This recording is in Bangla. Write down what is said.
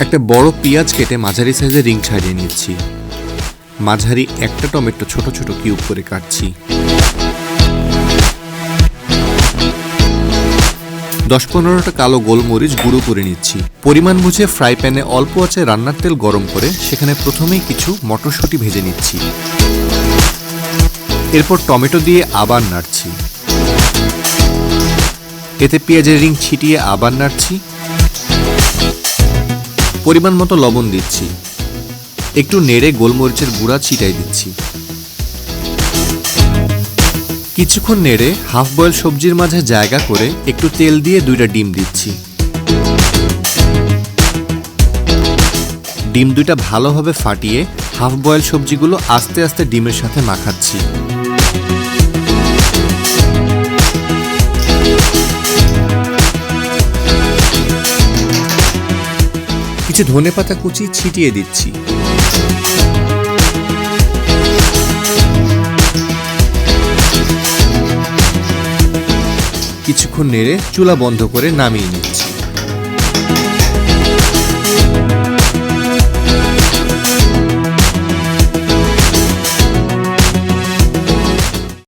একটা বড় পেঁয়াজ কেটে মাঝারি সাইজের রিং ছাড়িয়ে নিচ্ছি। মাঝারি একটা টমেটো ছোট ছোট কিউব করে কাটছি। 10-15টা কালো গোলমরিচ গুঁড়ো করে নিচ্ছি। পরিমাণ বুঝে ফ্রাই প্যানে অল্প আঁচে রান্নার তেল গরম করে সেখানে প্রথমেই কিছু মটরশুঁটি ভেজে নিচ্ছি। এরপর টমেটো দিয়ে আবার নাড়ছি। এতে পেঁয়াজের রিং ছিটিয়ে আবার নাড়ছি। পরিমাণ মতো লবণ দিচ্ছি। একটু নেড়ে গোলমরিচের গুঁড়া ছিটাই দিচ্ছি। কিছুক্ষণ নেড়ে হাফ বয়েল সবজির মাঝে জায়গা করে একটু তেল দিয়ে 2টা ডিম দিচ্ছি। ডিম 2টা ভালোভাবে ফাটিয়ে হাফ বয়েল সবজিগুলো আস্তে আস্তে ডিমের সাথে মাখাচ্ছি। কিছু ধনেপাতা কুচি ছিটিয়ে দিচ্ছি। কিছুক্ষণ নেড়ে চুলা বন্ধ করে নামিয়ে নিচ্ছি।